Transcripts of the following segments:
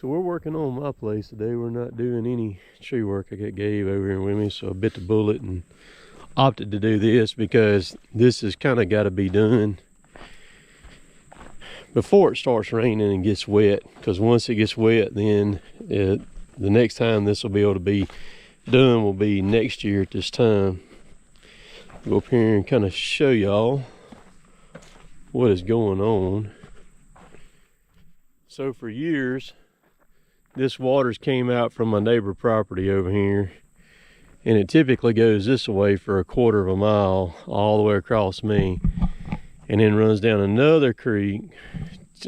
So we're working on my place today. We're not doing any tree work. I got Gabe over here with me, so I bit the bullet and opted to do this because this has kind of got to be done before it starts raining and gets wet. Because once it gets wet, then the next time this will be able to be done will be next year at this time. Go up here and kind of show y'all what is going on. So for years, this water's came out from my neighbor property over here, and it typically goes this way for a quarter of a mile all the way across me, and then runs down another creek,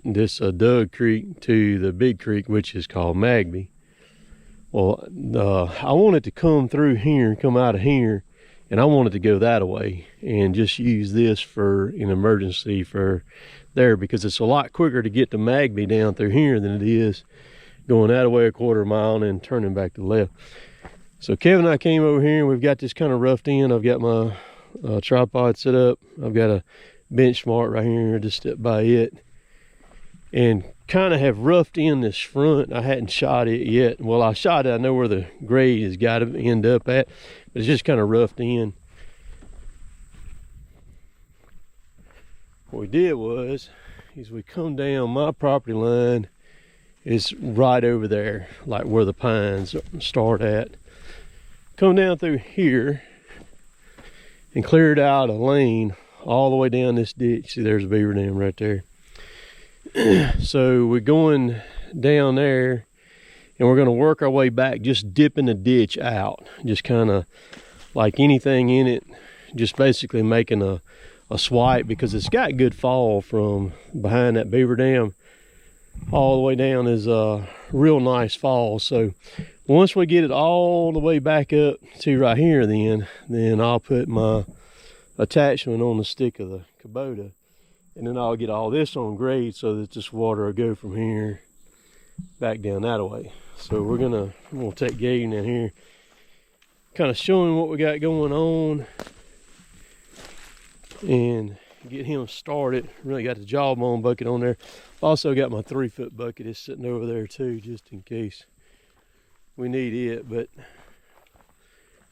this Doug Creek, to the big creek, which is called Magby. Well, I wanted to come through here and come out of here, and I wanted to go that way and just use this for an emergency for there, because it's a lot quicker to get to Magby down through here than it is going that way a quarter mile and then turning back to the left. So Kevin and I came over here and we've got this kind of roughed in. I've got my tripod set up. I've got a Benchmark right here, just step by it, and kind of have roughed in this front. I hadn't shot it yet. Well, I shot it. I know where the grade has got to end up at, but it's just kind of roughed in. What we did was, is we come down my property line. It's right over there, like where the pines start at. Come down through here and cleared out a lane all the way down this ditch. See, there's a beaver dam right there. So we're going down there and we're gonna work our way back, just dipping the ditch out. Just kind of like anything in it, just basically making a swipe, because it's got good fall from behind that beaver dam. All the way down is a real nice fall. So once we get it all the way back up to right here, then I'll put my attachment on the stick of the Kubota, and then I'll get all this on grade so that this water will go from here back down that way. So we're gonna take Gabe down here, kind of showing what we got going on and get him started. Really got the Jawbone bucket on there. Also got my 3-foot bucket is sitting over there too, just in case we need it. But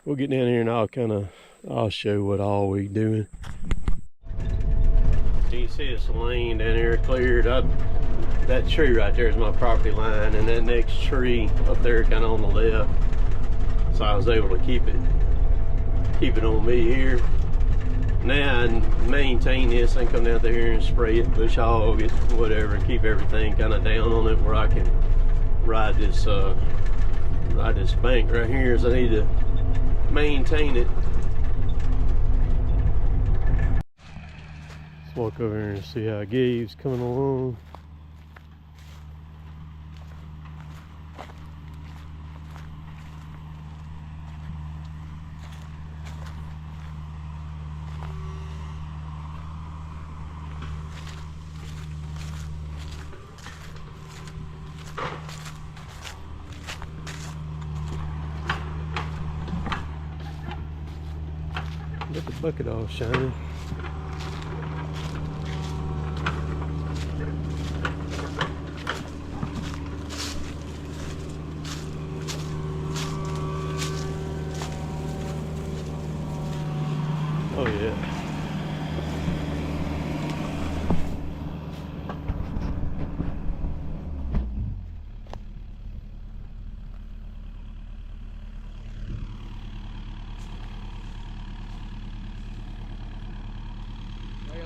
we'll get down here and I'll show what all we doing. So you see this lane down here cleared up. That tree right there is my property line, and that next tree up there kind of on the left. So I was able to keep it on me here. Now I maintain this and come down there and spray it, bush hog it, whatever, and keep everything kind of down on it where I can ride this bank right here, as I need to maintain it. Let's walk over here and see how Gabe's coming along. Get the bucket all shiny. Oh yeah.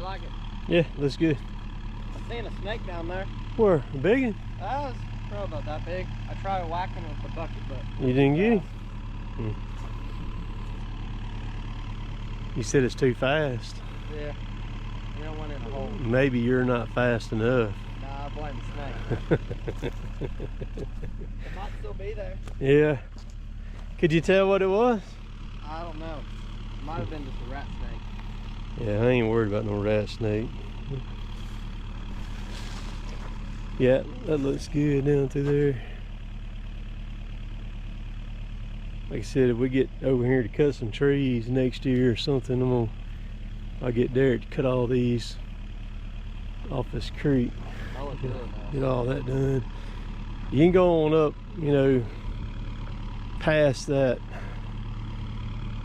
Like it? Yeah, looks good. I seen a snake down there. Where? A big one? That was probably about that big. I tried whacking with the bucket, but you didn't get him? You said it's too fast. Yeah. You don't want it in a hole. Maybe you're not fast enough. Nah, I blame the snake. It might still be there. Yeah. Could you tell what it was? I don't know. It might have been just a rat snake. Yeah, I ain't worried about no rat snake. Yeah, that looks good down through there. Like I said, if we get over here to cut some trees next year or something, I'll get Derek to cut all these off this creek. Get all that done. You can go on up, you know, past that,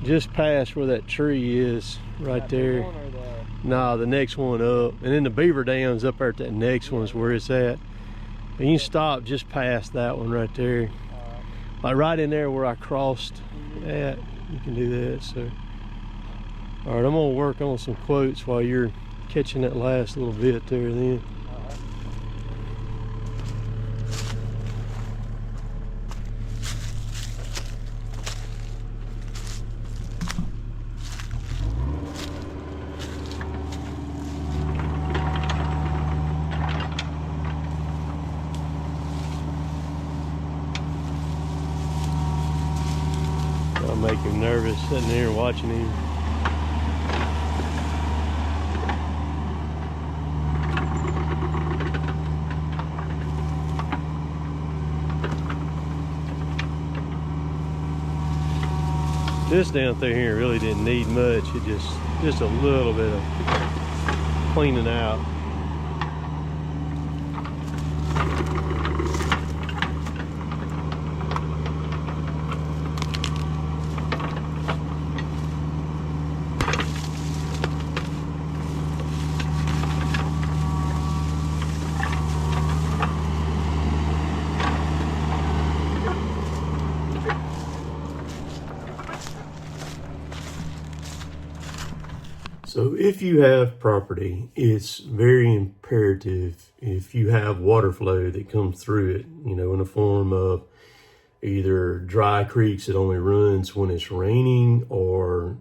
just past where that tree is right there. Nah, the next one up. And then the beaver dam's up there at that next one's where it's at. And you can stop just past that one right there. Like right in there where I crossed at, you can do that. So, all right, I'm gonna work on some quotes while you're catching that last little bit there then. I'll make him nervous sitting there watching him. This down through here really didn't need much. It just a little bit of cleaning out. So if you have property, it's very imperative if you have water flow that comes through it, you know, in the form of either dry creeks that only runs when it's raining, or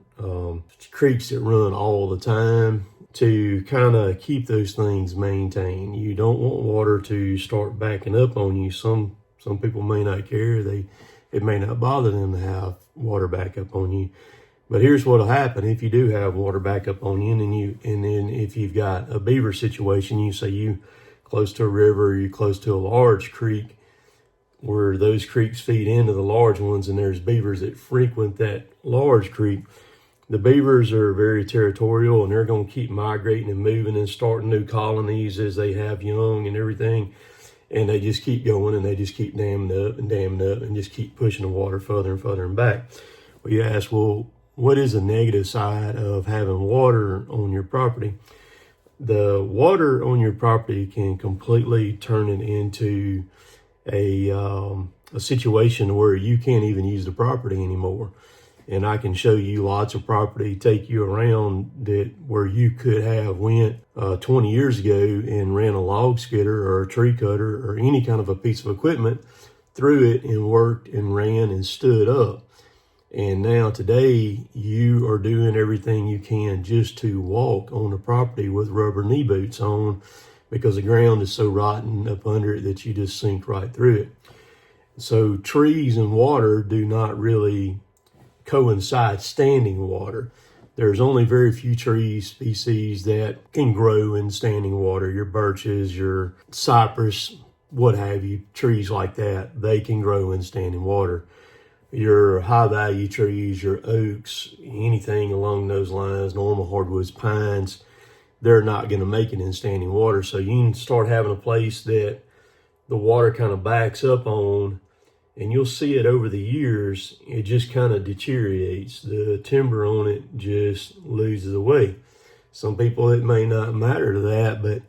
creeks that run all the time, to kind of keep those things maintained. You don't want water to start backing up on you. Some people may not care. It may not bother them to have water back up on you. But here's what'll happen if you do have water back up on you, and then if you've got a beaver situation, you say you close to a river, or you're close to a large creek where those creeks feed into the large ones, and there's beavers that frequent that large creek. The beavers are very territorial, and they're going to keep migrating and moving and starting new colonies as they have young and everything. And they just keep going, and they just keep damming up and just keep pushing the water further and further and back. Well, you ask, well, what is the negative side of having water on your property? The water on your property can completely turn it into a situation where you can't even use the property anymore. And I can show you lots of property, take you around that where you could have went 20 years ago and ran a log skidder or a tree cutter or any kind of a piece of equipment through it and worked and ran and stood up. And now today you are doing everything you can just to walk on the property with rubber knee boots on, because the ground is so rotten up under it that you just sink right through it. So trees and water do not really coincide standing water. There's only very few tree species that can grow in standing water. Your birches, your cypress, what have you, trees like that, they can grow in standing water. Your high value trees, your oaks, anything along those lines, normal hardwoods, pines, they're not going to make it in standing water. So you can start having a place that the water kind of backs up on, and you'll see it over the years. It just kind of deteriorates. The timber on it just loses away. Some people, it may not matter to that, but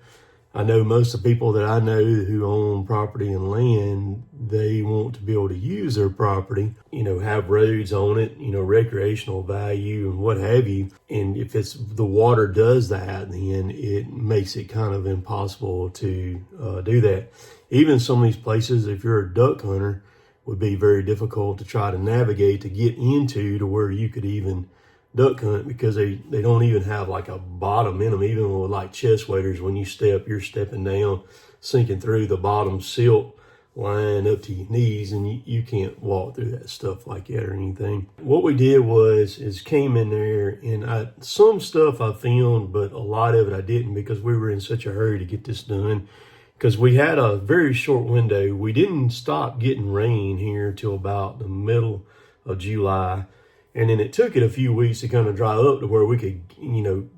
I know most of the people that I know who own property and land, they want to be able to use their property, you know, have roads on it, you know, recreational value and what have you. And if it's the water does that, then it makes it kind of impossible to do that. Even some of these places, if you're a duck hunter, would be very difficult to try to navigate to get into to where you could even duck hunt, because they don't even have like a bottom in them. Even with like chest waders, when you step, you're stepping down, sinking through the bottom silt line up to your knees, and you can't walk through that stuff like that or anything. What we did is came in there, and some stuff I filmed, but a lot of it I didn't, because we were in such a hurry to get this done, because we had a very short window. We didn't stop getting rain here till about the middle of July. And then it took it a few weeks to kind of dry up to where we could,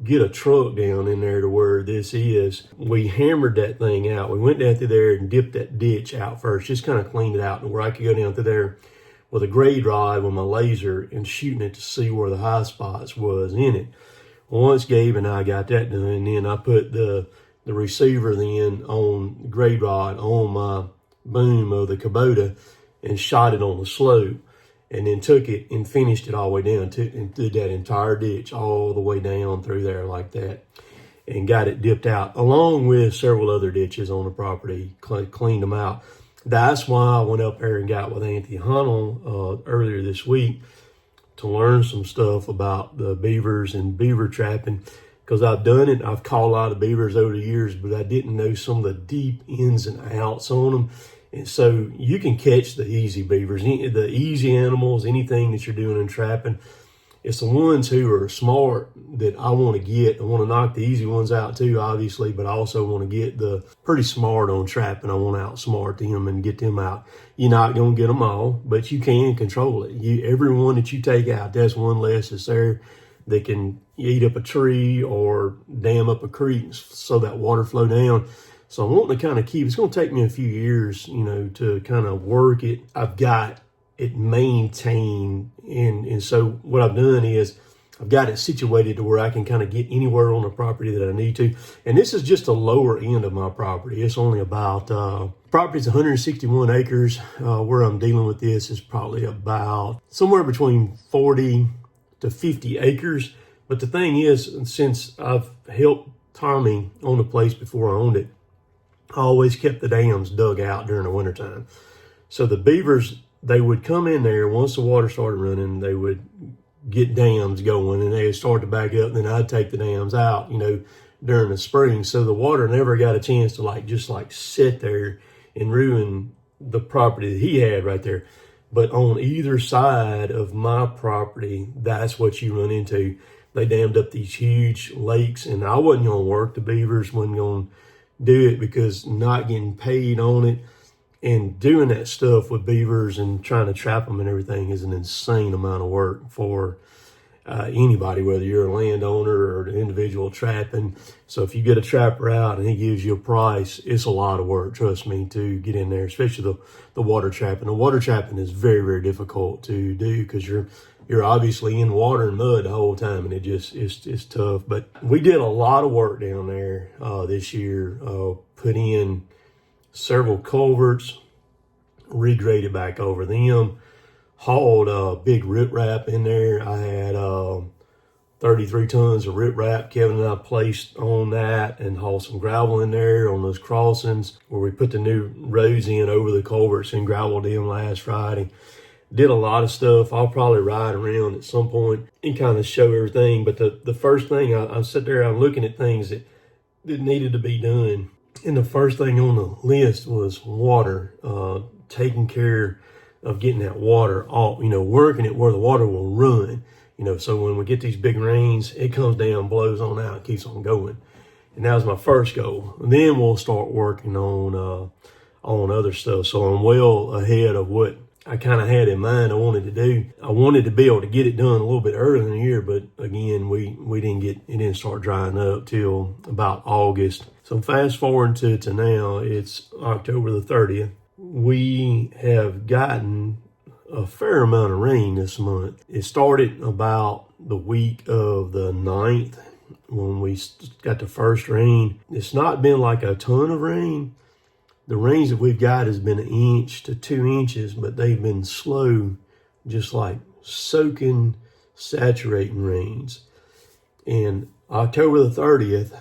get a truck down in there to where this is. We hammered that thing out. We went down through there and dipped that ditch out first, just kind of cleaned it out to where I could go down through there with a grade rod with my laser and shooting it to see where the high spots was in it. Once Gabe and I got that done, then I put the receiver then on grade rod on my boom of the Kubota and shot it on the slope, and then took it and finished it all the way down and did that entire ditch all the way down through there like that, and got it dipped out along with several other ditches on the property, cleaned them out. That's why I went up there and got with Anthony Hunnell earlier this week to learn some stuff about the beavers and beaver trapping, because I've done it. I've caught a lot of beavers over the years, but I didn't know some of the deep ins and outs on them. And so you can catch the easy beavers, the easy animals, anything that you're doing in trapping. It's the ones who are smart that I want to get. I want to knock the easy ones out too, obviously, but I also want to get the pretty smart on trapping. I want to outsmart them and get them out. You're not going to get them all, but you can control it. Every one that you take out, that's one less that's there that can eat up a tree or dam up a creek so that water flow down. So I'm wanting to kind of keep, it's going to take me a few years, to kind of work it. I've got it maintained. And so what I've done is I've got it situated to where I can kind of get anywhere on the property that I need to. And this is just the lower end of my property. It's only about, property's 161 acres. Where I'm dealing with this is probably about somewhere between 40 to 50 acres. But the thing is, since I've helped Tommy own the place before I owned it, I always kept the dams dug out during the wintertime. So the beavers, they would come in there once the water started running, they would get dams going and they would start to back up. And then I'd take the dams out, during the spring. So the water never got a chance to just sit there and ruin the property that he had right there. But on either side of my property, that's what you run into. They dammed up these huge lakes, and I wasn't going to work the beavers, wasn't going to do it because not getting paid on it. And doing that stuff with beavers and trying to trap them and everything is an insane amount of work for anybody, whether you're a landowner or an individual trapping. So if you get a trapper out and he gives you a price, it's a lot of work, trust me, to get in there, especially the water trapping. The water trapping is very, very difficult to do because you're obviously in water and mud the whole time, and it's tough. But we did a lot of work down there this year, put in several culverts, regraded back over them, hauled a big riprap in there. I had 33 tons of riprap. Kevin and I placed on that and hauled some gravel in there on those crossings where we put the new roads in over the culverts and gravelled them last Friday. Did a lot of stuff. I'll probably ride around at some point and kind of show everything. But the first thing, I sit there, I'm looking at things that needed to be done. And the first thing on the list was water, taking care of getting that water off, working it where the water will run, so when we get these big rains, it comes down, blows on out, keeps on going. And that was my first goal. And then we'll start working on other stuff. So I'm well ahead of what I kind of had in mind I wanted to do. I wanted to be able to get it done a little bit earlier in the year, but again, it didn't start drying up till about August. So fast forward to now, it's October the 30th. We have gotten a fair amount of rain this month. It started about the week of the 9th when we got the first rain. It's not been like a ton of rain. The rains that we've got has been 1 inch to 2 inches, but they've been slow, just like soaking, saturating rains. And October the 30th,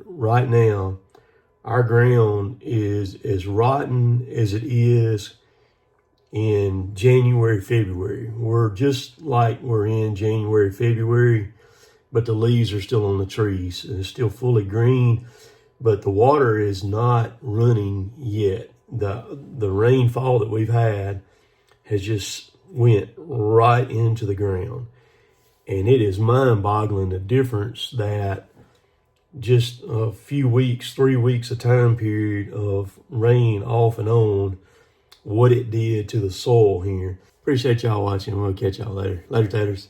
right now, our ground is as rotten as it is in January, February. We're just like we're in January, February, but the leaves are still on the trees. It's still fully green, but the water is not running yet. The rainfall that we've had has just went right into the ground. And it is mind-boggling the difference that just a few weeks, 3 weeks, a time period of rain off and on, what it did to the soil here. Appreciate y'all watching. We'll catch y'all later. Later, taters.